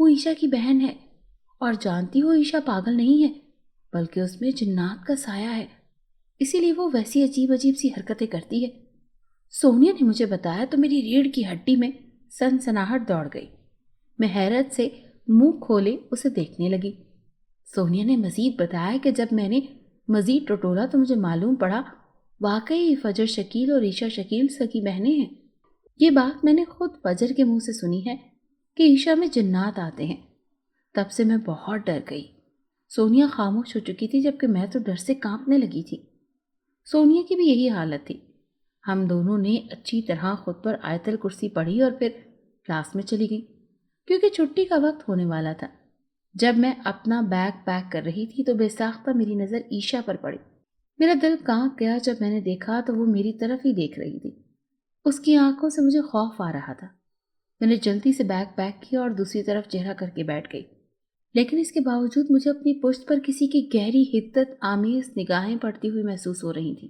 وہ عیشا کی بہن ہے، اور جانتی ہو عیشا پاگل نہیں ہے، بلکہ اس میں جنات کا سایہ ہے، اسی لیے وہ ویسی عجیب عجیب سی حرکتیں کرتی ہے۔ سونیا نے مجھے بتایا تو میری ریڑھ کی ہڈی میں سنسناہٹ دوڑ گئی۔ میں حیرت سے منہ کھولے اسے دیکھنے لگی۔ سونیا نے مزید بتایا کہ جب میں نے مزید ٹٹولا تو مجھے معلوم پڑا واقعی فجر شکیل اور عیشا شکیل سکی بہنیں ہیں۔ یہ بات میں نے خود فجر کے منہ سے سنی ہے کہ عیشا میں جنات آتے ہیں۔ تب سے میں بہت ڈر گئی۔ سونیا خاموش ہو چکی تھی جبکہ میں تو ڈر سے کانپنے لگی تھی۔ سونیا کی بھی یہی حالت تھی۔ ہم دونوں نے اچھی طرح خود پر آیت الکرسی پڑھی اور پھر کلاس میں چلی گئی، کیونکہ چھٹی کا وقت ہونے والا تھا۔ جب میں اپنا بیگ پیک کر رہی تھی تو بے ساختہ میری نظر عیشا پر پڑی۔ میرا دل کانپ گیا جب میں نے دیکھا تو وہ میری طرف ہی دیکھ رہی تھی۔ اس کی آنکھوں سے مجھے خوف آ رہا تھا۔ میں نے جلدی سے بیگ پیک کیا اور دوسری طرف چہرہ کر کے بیٹھ گئی، لیکن اس کے باوجود مجھے اپنی پشت پر کسی کی گہری حدت آمیز نگاہیں پڑتی ہوئی محسوس ہو رہی تھی۔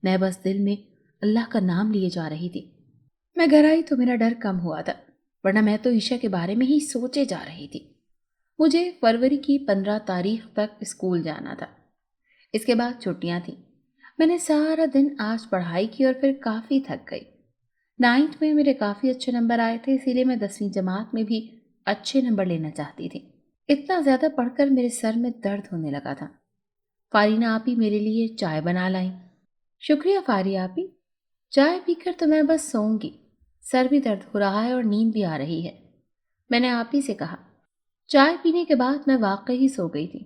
میں بس دل میں اللہ کا نام لیے جا رہی تھی۔ میں گھر آئی تو میرا ڈر کم ہوا تھا، ورنہ میں تو عیشا کے بارے میں ہی سوچے جا رہی تھی۔ مجھے فروری کی 15 تاریخ تک اسکول جانا تھا۔ اس کے بعد چھٹیاں تھیں۔ میں نے سارا دن آج پڑھائی کی اور پھر کافی تھک گئی۔ 9th میں میرے کافی اچھے نمبر آئے تھے، اسی لیے میں 10ویں جماعت میں بھی اچھے نمبر لینا چاہتی تھی۔ اتنا زیادہ پڑھ کر میرے سر میں درد ہونے لگا تھا۔ فارینہ آپی میرے لیے چائے بنا لائیں۔ شکریہ فاری آپی، چائے پی کر تو میں بس سوؤں گی، سر بھی درد ہو رہا ہے اور نیند بھی آ رہی ہے، میں نے آپی سے کہا۔ چائے پینے کے بعد میں واقعی سو گئی تھی۔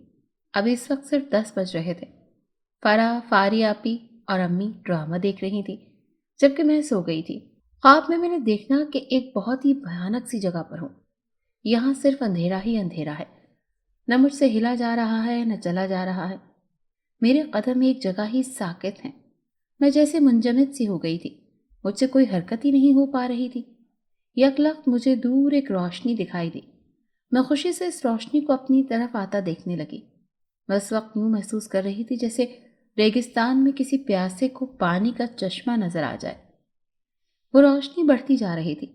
اب اس وقت صرف 10 بج رہے تھے۔ فرا، فاری آپی اور امی ڈرامہ دیکھ رہی تھی جبکہ میں سو گئی تھی۔ خواب میں نے دیکھنا کہ ایک بہت ہی بھیانک سی جگہ پر ہوں۔ یہاں صرف اندھیرا ہی اندھیرا ہے، نہ مجھ سے ہلا جا رہا ہے نہ چلا جا رہا ہے۔ میرے قدم ایک جگہ ہی ساکت ہیں۔ میں جیسے منجمد سی ہو گئی تھی، مجھ سے کوئی حرکت ہی نہیں ہو پا رہی تھی۔ یک لخت مجھے دور ایک روشنی دکھائی دی۔ میں خوشی سے اس روشنی کو اپنی طرف آتا دیکھنے لگی۔ میں اس وقت یوں محسوس کر رہی تھی جیسے ریگستان میں کسی پیاسے کو پانی کا چشمہ نظر آ جائے۔ وہ روشنی بڑھتی جا رہی تھی۔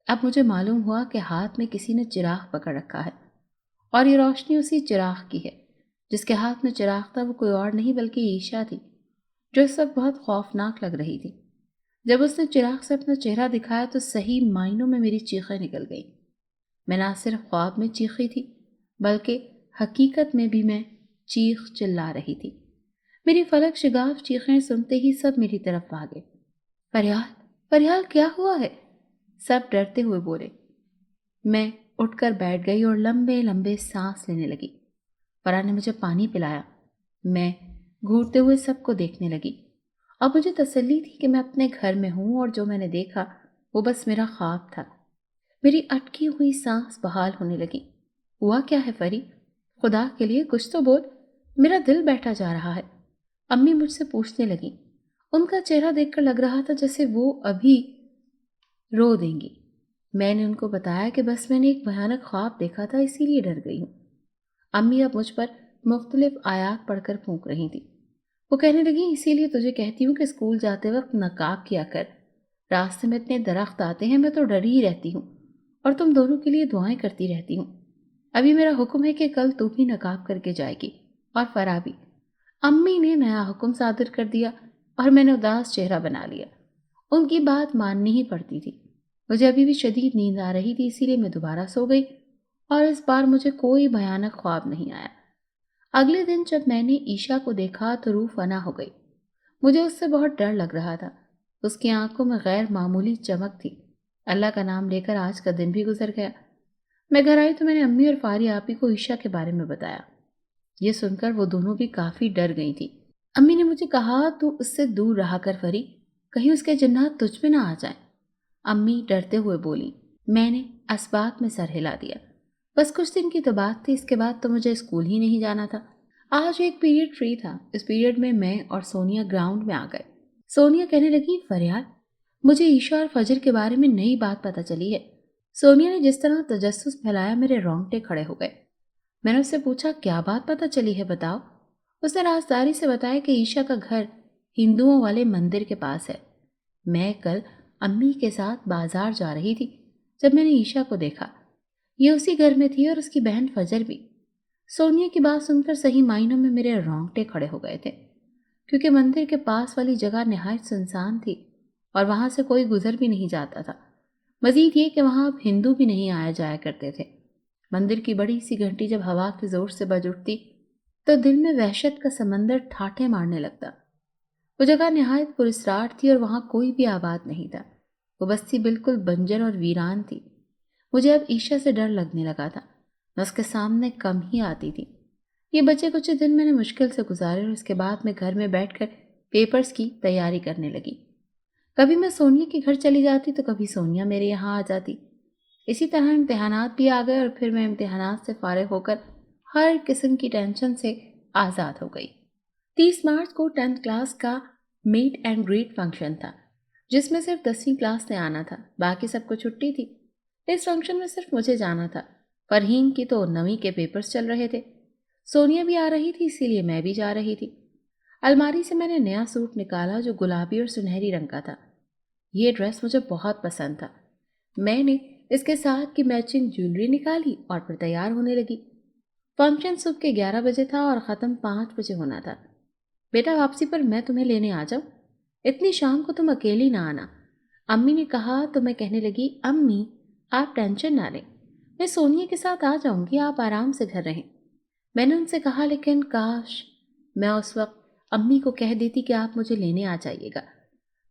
اب مجھے معلوم ہوا کہ ہاتھ میں کسی نے چراغ پکڑ رکھا ہے، اور یہ روشنی اسی چراغ کی ہے۔ جس کے ہاتھ میں چراغ تھا وہ کوئی اور نہیں بلکہ عیشا تھی، جو اس وقت بہت خوفناک لگ رہی تھی۔ جب اس نے چراغ سے اپنا چہرہ دکھایا تو صحیح معنوں میں میری چیخیں نکل گئیں۔ میں نہ صرف خواب میں چیخی تھی بلکہ حقیقت میں بھی میں چیخ چلا رہی تھی۔ میری فلک شگاف چیخیں سنتے ہی سب میری طرف بھاگے۔ فریال، فریال کیا ہوا ہے؟ سب ڈرتے ہوئے بولے۔ میں اٹھ کر بیٹھ گئی اور لمبے لمبے سانس لینے لگی۔ فرا نے مجھے پانی پلایا۔ میں گھورتے ہوئے سب کو دیکھنے لگی۔ اب مجھے تسلی تھی کہ میں اپنے گھر میں ہوں اور جو میں نے دیکھا وہ بس میرا خواب تھا۔ میری اٹکی ہوئی سانس بحال ہونے لگی۔ ہوا کیا ہے فری؟ خدا کے لیے کچھ تو بول، میرا دل بیٹھا جا رہا ہے۔ امی مجھ سے پوچھنے لگی۔ ان کا چہرہ دیکھ کر لگ رہا تھا جیسے وہ ابھی رو دیں گی۔ میں نے ان کو بتایا کہ بس میں نے ایک بھیانک خواب دیکھا تھا، اسی لیے ڈر گئی ہوں۔ امی اب مجھ پر مختلف آیات پڑھ کر پھونک رہی تھی۔ وہ کہنے لگی اسی لیے تجھے کہتی ہوں کہ اسکول جاتے وقت نقاب کیا کر، راستے میں اتنے درخت آتے ہیں، میں تو ڈری ہی رہتی ہوں اور تم دونوں کے لیے دعائیں کرتی رہتی ہوں۔ ابھی میرا حکم ہے کہ کل تو بھی نقاب کر کے جائے گی، اور فرا بھی۔ امی نے نیا حکم صادر کر دیا اور میں نے اداس چہرہ بنا لیا۔ ان کی بات ماننی ہی پڑتی تھی۔ مجھے ابھی بھی شدید نیند آ رہی تھی، اسی لیے میں دوبارہ سو گئی اور اس بار مجھے کوئی بھیانک خواب نہیں آیا۔ اگلے دن جب میں نے عیشا کو دیکھا تو روح فنا ہو گئی۔ مجھے اس سے بہت ڈر لگ رہا تھا۔ اس کی آنکھوں میں غیر معمولی چمک تھی۔ اللہ کا نام لے کر آج کا دن بھی گزر گیا۔ میں گھر آئی تو میں نے امی اور فاری آپی کو عیشا کے بارے میں بتایا۔ یہ سن کر وہ دونوں بھی کافی ڈر گئی تھی۔ امی نے مجھے کہا تو اس سے دور رہا کر فری، کہیں اس کے جنات تجھ میں نہ آ جائیں۔ امی ڈرتے ہوئے بولی۔ میں نے اسبات میں سر ہلا دیا۔ بس کچھ دن کی تو بات تھی، اس کے بعد تو مجھے اسکول ہی نہیں جانا تھا۔ آج ایک پیریڈ فری تھا۔ اس پیریڈ میں اور سونیا گراؤنڈ میں آ گئے۔ سونیا کہنے لگی فریال، مجھے عیشا اور فجر کے بارے میں نئی بات پتہ چلی ہے۔ سونیا نے جس طرح تجسس پھیلایا میرے رونگٹے کھڑے ہو گئے۔ میں نے اس سے پوچھا کیا بات پتہ چلی ہے بتاؤ۔ اس نے رازداری سے بتایا کہ عیشا کا گھر ہندوؤں والے مندر کے پاس ہے۔ میں کل امی کے ساتھ بازار جا رہی تھی جب میں نے عیشا کو دیکھا۔ یہ اسی گھر میں تھی اور اس کی بہن فجر بھی۔ سونیا کی بات سن کر صحیح معنوں میں میرے رونگٹے کھڑے ہو گئے تھے، کیونکہ مندر کے پاس والی جگہ نہایت سنسان تھی اور وہاں سے کوئی گزر بھی نہیں جاتا تھا۔ مزید یہ کہ وہاں اب ہندو بھی نہیں آیا جایا کرتے تھے۔ مندر کی بڑی سی گھنٹی جب ہوا کے زور سے بج اٹھتی تو دل میں وحشت کا سمندر ٹھاٹھے مارنے لگتا۔ وہ جگہ نہایت پراسرار تھی اور وہاں کوئی بھی آباد نہیں تھا۔ وہ بستی بالکل بنجر اور ویران تھی۔ مجھے اب عیشا سے ڈر لگنے لگا تھا، میں اس کے سامنے کم ہی آتی تھی۔ یہ بچے کچھ دن میں نے مشکل سے گزارے اور اس کے بعد میں گھر میں بیٹھ کر پیپرز کی تیاری کرنے لگی۔ کبھی میں سونیا کے گھر چلی جاتی تو کبھی سونیا میرے یہاں آ جاتی۔ اسی طرح امتحانات بھی آ گئے اور پھر میں امتحانات سے فارغ ہو کر ہر قسم کی ٹینشن سے آزاد ہو گئی۔ 30 مارچ کو 10th کلاس کا میٹ اینڈ گریٹ فنکشن تھا، جس میں صرف 10ویں کلاس نے آنا تھا، باقی سب کو چھٹی تھی۔ اس فنکشن میں صرف مجھے جانا تھا۔ فرحین کی تو 9ویں کے پیپرز چل رہے تھے، سونیا بھی آ رہی تھی، اسی لیے میں بھی جا رہی تھی۔ الماری سے میں نے نیا سوٹ نکالا جو گلابی اور سنہری رنگ کا تھا۔ یہ ڈریس مجھے بہت پسند تھا۔ میں نے اس کے ساتھ کی میچنگ جیولری نکالی اور پھر تیار ہونے لگی۔ فنکشن صبح کے 11 بجے تھا اور ختم 5 بجے ہونا تھا۔ بیٹا واپسی پر میں تمہیں لینے آ جاؤں؟ اتنی شام کو تم اکیلی نہ آنا، امی نے کہا تو میں کہنے لگی امی آپ ٹینشن نہ لیں، میں سونیا کے ساتھ آ جاؤں گی، آپ آرام سے گھر رہیں۔ میں نے ان سے کہا لیکن کاش میں اس وقت امی کو کہہ دیتی کہ آپ مجھے لینے آ جائیے گا۔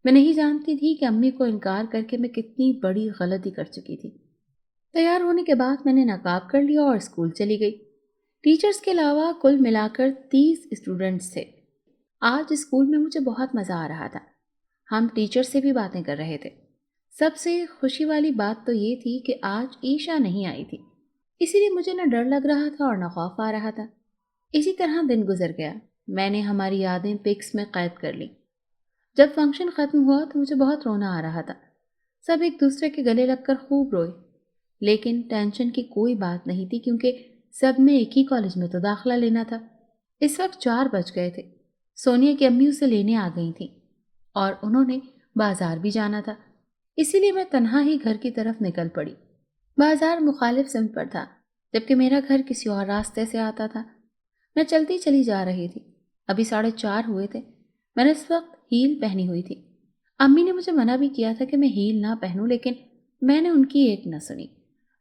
میں نہیں جانتی تھی کہ امی کو انکار کر کے میں کتنی بڑی غلطی کر چکی تھی۔ تیار ہونے کے بعد میں نے نقاب کر لیا اور اسکول چلی گئی۔ ٹیچرز کے علاوہ کل ملا کر 30 اسٹوڈنٹس تھے۔ آج اسکول میں مجھے بہت مزہ آ رہا تھا۔ ہم ٹیچر سے بھی باتیں کر رہے تھے۔ سب سے خوشی والی بات تو یہ تھی کہ آج عیشا نہیں آئی تھی، اسی لیے مجھے نہ ڈر لگ رہا تھا اور نہ خوف آ رہا تھا۔ اسی طرح دن گزر گیا۔ میں نے ہماری یادیں پکس میں قید کر لیں۔ جب فنکشن ختم ہوا تو مجھے بہت رونا آ رہا تھا۔ سب ایک دوسرے کے گلے لگ کر خوب روئے، لیکن ٹینشن کی کوئی بات نہیں تھی کیونکہ سب نے ایک ہی کالج میں تو داخلہ لینا تھا۔ اس وقت 4 بج گئے تھے۔ سونیا کی امی اسے لینے آ گئی تھیں اور انہوں نے بازار بھی جانا تھا، اسی لیے میں تنہا ہی گھر کی طرف نکل پڑی۔ بازار مخالف سمت پر تھا، جبکہ میرا گھر کسی اور راستے سے آتا تھا۔ میں چلتی چلی جا رہی تھی۔ ابھی 4:30 ہوئے تھے۔ میں نے اس وقت ہیل پہنی ہوئی تھی۔ امی نے مجھے منع بھی کیا تھا کہ میں ہیل نہ پہنوں، لیکن میں نے ان کی ایک نہ سنی۔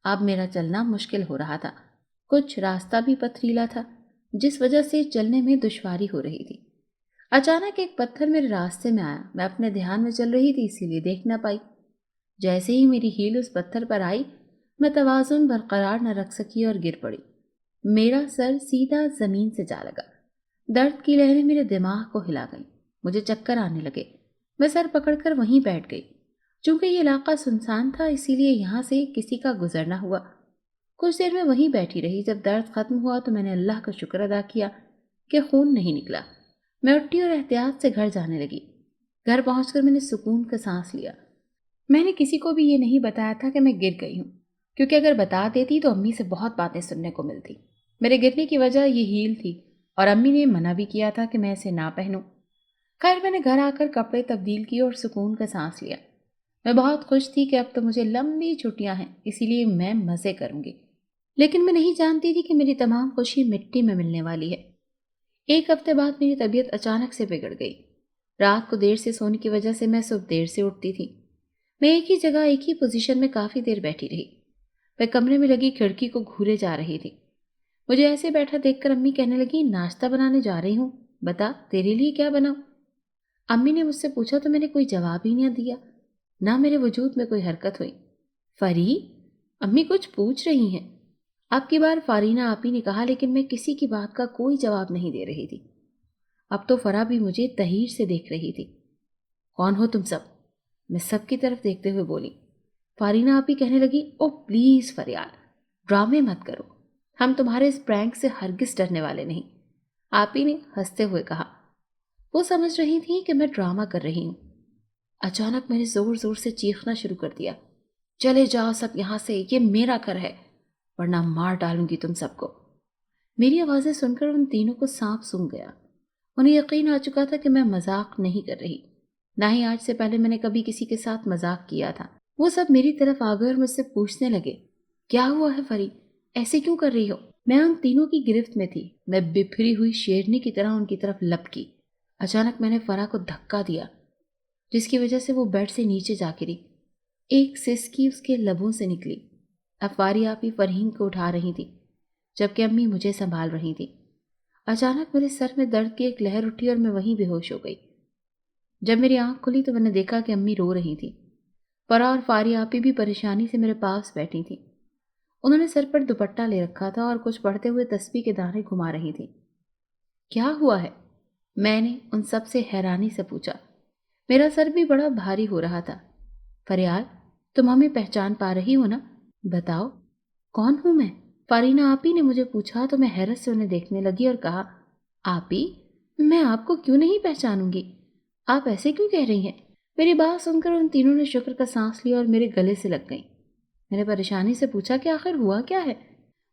اب میرا چلنا مشکل ہو رہا تھا، کچھ راستہ بھی پتھریلا تھا جس وجہ سے چلنے میں دشواری ہو رہی تھی۔ اچانک ایک پتھر میرے راستے میں آیا۔ میں اپنے دھیان میں چل رہی تھی اسی لیے دیکھ نہ پائی۔ جیسے ہی میری ہیل اس پتھر پر آئی میں توازن برقرار نہ رکھ سکی اور گر پڑی۔ میرا سر سیدھا زمین سے جا لگا۔ درد کی لہریں میرے دماغ کو ہلا گئیں، مجھے چکر آنے لگے۔ میں سر پکڑ کر وہیں بیٹھ گئی۔ چونکہ یہ علاقہ سنسان تھا اسی لیے یہاں سے کسی کا گزرنا ہوا۔ کچھ دیر میں وہیں بیٹھی رہی۔ جب درد ختم ہوا تو میں نے اللہ کا شکر ادا کیا کہ خون نہیں نکلا۔ میں اٹھی اور احتیاط سے گھر جانے لگی۔ گھر پہنچ کر میں نے سکون کا سانس لیا۔ میں نے کسی کو بھی یہ نہیں بتایا تھا کہ میں گر گئی ہوں، کیونکہ اگر بتا دیتی تو امی سے بہت باتیں سننے کو ملتی۔ میرے گرنے کی وجہ یہ ہیل تھی اور امی نے منع بھی کیا تھا کہ میں اسے نہ پہنوں۔ خیر میں نے گھر آ کر کپڑے تبدیل کیے اور سکون کا سانس لیا۔ میں بہت خوش تھی کہ اب تو مجھے لمبی چھٹیاں ہیں، اسی لیے میں مزے کروں گی۔ لیکن میں نہیں جانتی تھی کہ میری تمام خوشی مٹی میں ملنے والی ہے۔ 1 ہفتے بعد میری طبیعت اچانک سے بگڑ گئی۔ رات کو دیر سے سونے کی وجہ سے میں صبح دیر سے اٹھتی تھی۔ میں ایک ہی جگہ ایک ہی پوزیشن میں کافی دیر بیٹھی رہی۔ میں کمرے میں لگی کھڑکی کو گھورے جا رہی تھی۔ مجھے ایسے بیٹھا دیکھ کر امی کہنے لگی ناشتہ بنانے جا رہی ہوں، بتا تیرے لیے کیا بناؤں؟ امی نے مجھ سے پوچھا تو میں نے کوئی جواب ہی نہ دیا، نہ میرے وجود میں کوئی حرکت ہوئی۔ فری، امی کچھ پوچھ رہی ہیں۔ اب کی بار فارینہ آپی نے کہا، لیکن میں کسی کی بات کا کوئی جواب نہیں دے رہی تھی۔ اب تو فرا بھی مجھے تحیر سے دیکھ رہی تھی۔ کون ہو تم سب؟ میں سب کی طرف دیکھتے ہوئے بولی۔ فارینہ آپی کہنے لگی او پلیز فریال، ڈرامے مت کرو، ہم تمہارے اس پرینک سے ہرگز ڈرنے والے نہیں، آپی نے ہنستے ہوئے کہا۔ وہ سمجھ رہی تھی کہ میں ڈرامہ کر رہی ہوں۔ اچانک میں نے زور زور سے چیخنا شروع کر دیا، چلے جاؤ سب یہاں سے، یہ میرا گھر ہے، ورنہ مار ڈالوں گی تم سب کو۔ میری آوازیں سن کر ان تینوں کو سانپ سونگھ گیا۔ انہیں یقین آ چکا تھا کہ میں مذاق نہیں کر رہی، نہ ہی آج سے پہلے میں نے کبھی کسی کے ساتھ مذاق کیا تھا۔ وہ سب میری طرف آ گئے اور مجھ سے پوچھنے لگے کیا ہوا ہے فری؟ ایسے کیوں کر رہی ہو؟ میں ان تینوں کی گرفت میں تھی۔ میں بپھری ہوئی شیرنی کی طرح ان کی طرف لپکی۔ اچانک میں نے فرح کو دھکا دیا، جس کی وجہ سے وہ بیڈ سے نیچے جا گری۔ ایک سسکی اس کے لبوں سے نکلی۔ اب فاری آپی فرحین کو اٹھا رہی تھی، جبکہ امی مجھے سنبھال رہی تھی۔ اچانک میرے سر میں درد کی ایک لہر اٹھی اور میں وہیں بے ہوش ہو گئی۔ جب میری آنکھ کھلی تو میں نے دیکھا کہ امی رو رہی تھی۔ فرح اور فاری آپی بھی پریشانی سے میرے پاس بیٹھی تھی۔ انہوں نے سر پر دوپٹہ لے رکھا تھا اور کچھ پڑھتے ہوئے تسبیح کے دانے گھما رہی تھی۔ کیا ہوا ہے؟ میں نے ان سب سے حیرانی سے پوچھا۔ میرا سر بھی بڑا بھاری ہو رہا تھا۔ فریال، تم ہمیں پہچان پا رہی ہو نا؟ بتاؤ کون ہوں میں؟ فارینہ آپی نے مجھے پوچھا تو میں حیرت سے انہیں دیکھنے لگی اور کہا، آپی، میں آپ کو کیوں نہیں پہچانوں گی؟ آپ ایسے کیوں کہہ رہی ہیں؟ میری بات سن کر ان تینوں نے شکر کا سانس لیا اور میرے گلے سے لگ گئیں۔ میں نے پریشانی سے پوچھا کہ آخر ہوا کیا ہے؟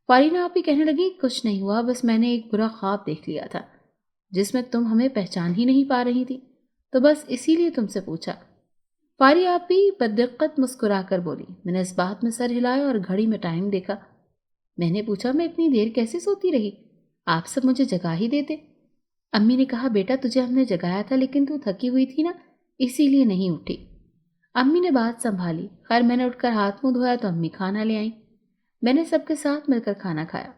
فارینہ آپی کہنے لگی، کچھ نہیں ہوا، بس میں نے ایک برا خواب دیکھ لیا تھا جس میں تم ہمیں پہچان ہی نہیں پا رہی تھی، تو بس اسی لیے تم سے پوچھا۔ فاری آپی بدقت مسکرا کر بولی۔ میں نے اس بات میں سر ہلایا اور گھڑی میں ٹائم دیکھا۔ میں نے پوچھا، میں اتنی دیر کیسے سوتی رہی؟ آپ سب مجھے جگا ہی دیتے۔ امی نے کہا، بیٹا تجھے ہم نے جگایا تھا لیکن تو تھکی ہوئی تھی نا، اسی لیے نہیں اٹھی۔ امی نے بات سنبھالی۔ خیر میں نے اٹھ کر ہاتھ منہ دھویا تو امی کھانا لے آئیں۔ میں نے سب کے ساتھ مل کر کھانا کھایا۔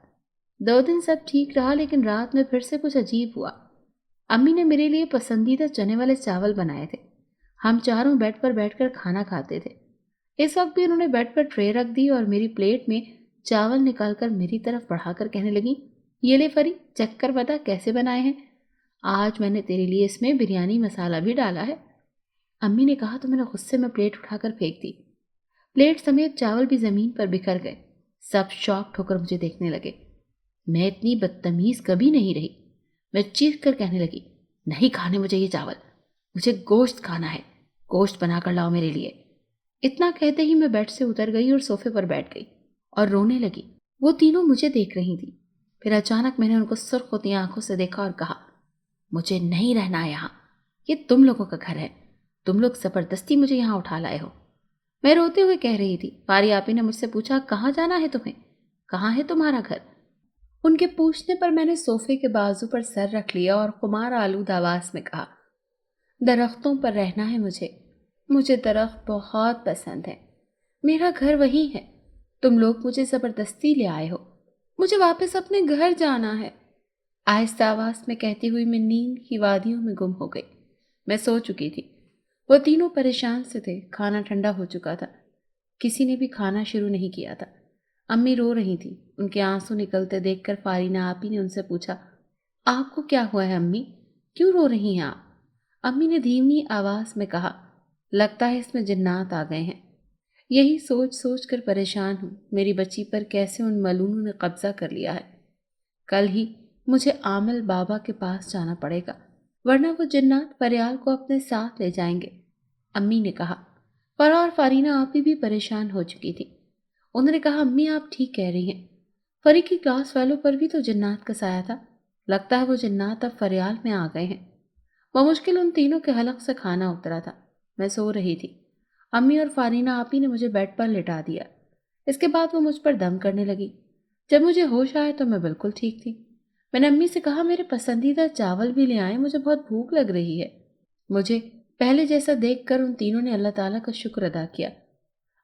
2 دن سب ٹھیک رہا لیکن رات میں پھر سے کچھ عجیب ہوا۔ امی نے میرے لیے پسندیدہ چنے والے چاول بنائے تھے۔ ہم چاروں بیڈ پر بیٹھ کر کھانا کھاتے تھے۔ اس وقت بھی انہوں نے بیڈ پر ٹرے رکھ دی اور میری پلیٹ میں چاول نکال کر میری طرف بڑھا کر کہنے لگی، یہ لے فری، چکھ کر بتا کیسے بنائے ہیں۔ آج میں نے تیرے لیے اس میں بریانی مسالہ بھی ڈالا ہے۔ امی نے کہا تو میں نے غصے میں پلیٹ اٹھا کر پھینک دی۔ پلیٹ سمیت چاول بھی زمین پر بکھر گئے۔ سب شاکڈ ہو کر مجھے دیکھنے لگے۔ میں اتنی بدتمیز کبھی نہیں رہی۔ میں چیخ کر کہنے لگی، نہیں کھانے مجھے یہ چاول، مجھے گوشت کھانا ہے، گوشت بنا کر لاؤ میرے لیے۔ اتنا کہتے ہی میں بیڈ سے اتر گئی اور صوفے پر بیٹھ گئی اور رونے لگی۔ وہ تینوں مجھے دیکھ رہی تھی۔ پھر اچانک میں نے ان کو سرخ ہوتی آنکھوں سے دیکھا اور کہا، مجھے نہیں رہنا یہاں، یہ تم لوگوں کا گھر ہے، تم لوگ زبردستی مجھے یہاں اٹھا لائے ہو۔ میں روتے ہوئے کہہ رہی تھی۔ فاری آپی نے مجھ سے پوچھا، کہاں جانا ہے تمہیں؟ کہاں ہے تمہارا گھر؟ ان کے پوچھنے پر میں نے صوفے کے بازو پر سر رکھ لیا اور خمار آلود آواز میں کہا، درختوں پر رہنا ہے مجھے، مجھے درخت بہت پسند ہے، میرا گھر وہی ہے، تم لوگ مجھے زبردستی لے آئے ہو، مجھے واپس اپنے گھر جانا ہے۔ آہستہ آواز میں کہتی ہوئی میں نیند کی وادیوں میں گم ہو گئی۔ میں سو چکی تھی۔ وہ تینوں پریشان سے تھے۔ کھانا ٹھنڈا ہو چکا تھا، کسی نے بھی کھانا شروع نہیں کیا تھا۔ امی رو رہی تھی۔ ان کے آنسو نکلتے دیکھ کر فارینہ آپی نے ان سے پوچھا، آپ کو کیا ہوا ہے امی؟ کیوں رو رہی ہیں آپ؟ امی نے دھیمی آواز میں کہا، لگتا ہے اس میں جنات آ گئے ہیں، یہی سوچ سوچ کر پریشان ہوں، میری بچی پر کیسے ان ملونوں نے قبضہ کر لیا ہے۔ کل ہی مجھے عامل بابا کے پاس جانا پڑے گا، ورنہ وہ جنات فریال کو اپنے ساتھ لے جائیں گے، امی نے کہا۔ فرح اور فارینہ آپی بھی پریشان ہو چکی تھی۔ انہوں نے کہا، امی آپ ٹھیک کہہ رہی ہیں، فری کی کلاس والوں پر بھی تو جنات کا سایہ تھا، لگتا ہے وہ جنات اب فریال میں آ گئے ہیں۔ بمشکل ان تینوں کے حلق سے کھانا اترا تھا۔ میں سو رہی تھی۔ امی اور فارینہ آپی نے مجھے بیڈ پر لٹا دیا۔ اس کے بعد وہ مجھ پر دم کرنے لگی۔ جب مجھے ہوش آیا تو میں بالکل ٹھیک تھی۔ میں نے امی سے کہا، میرے پسندیدہ چاول بھی لے آئیں، مجھے بہت بھوک لگ رہی ہے۔ مجھے پہلے جیسا دیکھ کر ان تینوں نے اللہ تعالیٰ کا شکر ادا کیا۔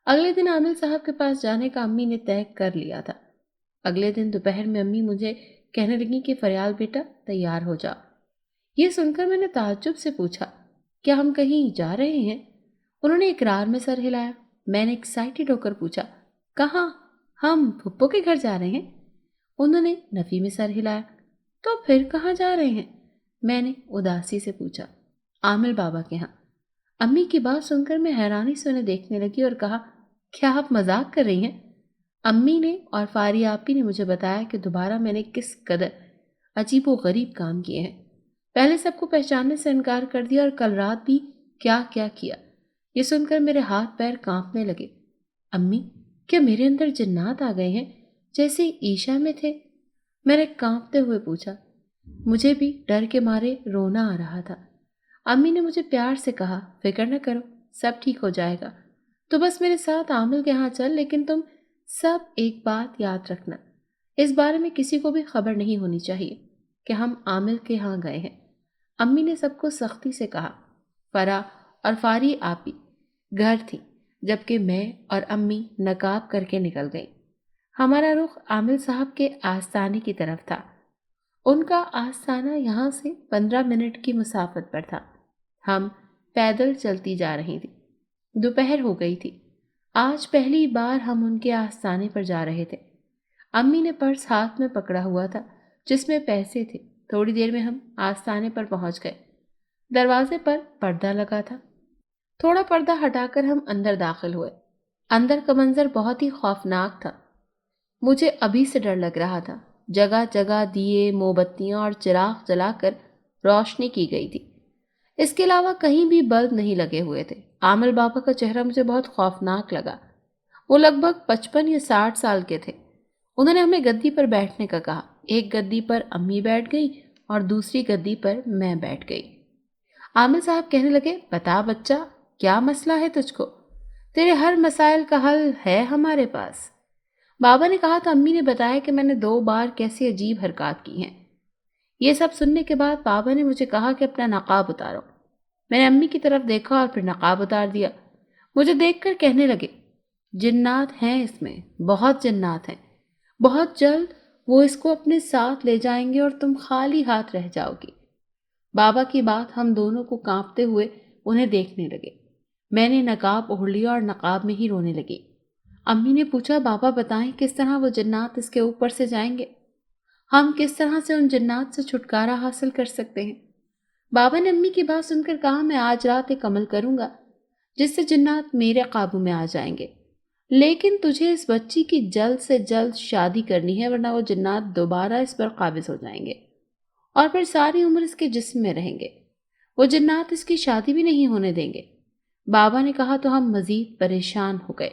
اگلے دن عامل صاحب کے پاس جانے کا امی نے طے کر لیا تھا۔ اگلے دن دوپہر میں امی مجھے کہنے لگی کہ فریال بیٹا تیار ہو جا۔ یہ سن کر میں نے تعجب سے پوچھا، کیا ہم کہیں جا رہے ہیں؟ انہوں نے اقرار میں سر ہلایا۔ میں نے ایکسائٹڈ ہو کر پوچھا، کہاں؟ ہم پھپھو کے گھر جا رہے ہیں۔ انہوں نے نفی میں سر ہلایا۔ تو پھر کہاں جا رہے ہیں؟ میں نے اداسی سے پوچھا۔ عامل بابا کے ہاں۔ امی کی بات سن کر میں حیرانی سے انہیں دیکھنے لگی اور کہا، کیا آپ مذاق کر رہی ہیں؟ امی نے اور فاری آپی نے مجھے بتایا کہ دوبارہ میں نے کس قدر عجیب و غریب کام کیے ہیں۔ پہلے سب کو پہچاننے سے انکار کر دیا اور کل رات بھی کیا کیا کیا۔ یہ سن کر میرے ہاتھ پیر کانپنے لگے۔ امی، کیا میرے اندر جنات آ گئے ہیں جیسے عیشا میں تھے؟ میں نے کانپتے ہوئے پوچھا۔ مجھے بھی ڈر کے مارے رونا آ رہا تھا۔ امی نے مجھے پیار سے کہا، فکر نہ کرو، سب ٹھیک ہو جائے گا، تو بس میرے ساتھ عامل کے ہاں چل، لیکن تم سب ایک بات یاد رکھنا، اس بارے میں کسی کو بھی خبر نہیں ہونی چاہیے کہ ہم عامل کے ہاں گئے ہیں۔ امی نے سب کو سختی سے کہا۔ فرا اور فاری آپی گھر تھی، جبکہ میں اور امی نقاب کر کے نکل گئیں۔ ہمارا رخ عامل صاحب کے آستانے کی طرف تھا۔ ان کا آستانہ یہاں سے 15 منٹ کی مسافت پر تھا۔ ہم پیدل چلتی جا رہی تھی۔ دوپہر ہو گئی تھی۔ آج پہلی بار ہم ان کے آستانے پر جا رہے تھے۔ امی نے پرس ہاتھ میں پکڑا ہوا تھا جس میں پیسے تھے۔ تھوڑی دیر میں ہم آستانے پر پہنچ گئے۔ دروازے پر پردہ لگا تھا۔ تھوڑا پردہ ہٹا کر ہم اندر داخل ہوئے۔ اندر کا منظر بہت ہی خوفناک تھا۔ مجھے ابھی سے ڈر لگ رہا تھا۔ جگہ جگہ دیے، موم بتیاں اور چراغ جلا کر روشنی کی گئی تھی۔ اس کے علاوہ کہیں بھی بلب نہیں لگے ہوئے تھے۔ عامل بابا کا چہرہ مجھے بہت خوفناک لگا۔ وہ لگ بھگ 55 یا 60 سال کے تھے۔ انہوں نے ہمیں گدی پر بیٹھنے کا کہا۔ ایک گدی پر امی بیٹھ گئی اور دوسری گدی پر میں بیٹھ گئی۔ عامل صاحب کہنے لگے، بتا بچہ، کیا مسئلہ ہے تجھ کو؟ تیرے ہر مسائل کا حل ہے ہمارے پاس۔ بابا نے کہا تو امی نے بتایا کہ میں نے 2 بار کیسی عجیب حرکات کی ہیں۔ یہ سب سننے کے بعد بابا نے مجھے کہا کہ اپنا نقاب اتارو۔ میں نے امی کی طرف دیکھا اور پھر نقاب اتار دیا۔ مجھے دیکھ کر کہنے لگے، جنات ہیں اس میں، بہت جنات ہیں۔ بہت جلد وہ اس کو اپنے ساتھ لے جائیں گے اور تم خالی ہاتھ رہ جاؤ گی۔ بابا کی بات ہم دونوں کو کانپتے ہوئے انہیں دیکھنے لگے۔ میں نے نقاب اوڑھ لیا اور نقاب میں ہی رونے لگی۔ امی نے پوچھا، بابا بتائیں کس طرح وہ جنات اس کے اوپر سے جائیں گے؟ ہم کس طرح سے ان جنات سے چھٹکارا حاصل کر سکتے ہیں؟ بابا نے امی کی بات سن کر کہا، میں آج رات ایک عمل کروں گا جس سے جنات میرے قابو میں آ جائیں گے، لیکن تجھے اس بچی کی جلد سے جلد شادی کرنی ہے، ورنہ وہ جنات دوبارہ اس پر قابض ہو جائیں گے اور پھر ساری عمر اس کے جسم میں رہیں گے۔ وہ جنات اس کی شادی بھی نہیں ہونے دیں گے۔ بابا نے کہا تو ہم مزید پریشان ہو گئے۔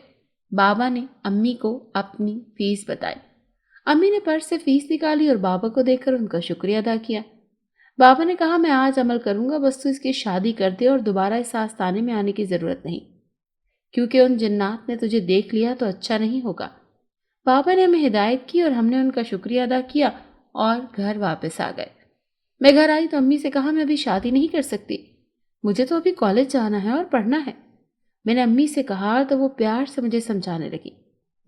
بابا نے امی کو اپنی فیس بتائی۔ امی نے پرس سے فیس نکالی اور بابا کو دیکھ کر ان کا شکریہ ادا کیا۔ بابا نے کہا، میں آج عمل کروں گا، بس تو اس کی شادی کر دے اور دوبارہ اس آستانے میں آنے کی ضرورت نہیں، کیونکہ ان جنات نے تجھے دیکھ لیا تو اچھا نہیں ہوگا۔ بابا نے ہمیں ہدایت کی اور ہم نے ان کا شکریہ ادا کیا اور گھر واپس آ گئے۔ میں گھر آئی تو امی سے کہا، میں ابھی شادی نہیں کر سکتی، مجھے تو ابھی کالج جانا ہے اور پڑھنا ہے۔ میں نے امی سے کہا تو وہ پیار سے مجھے سمجھانے لگی،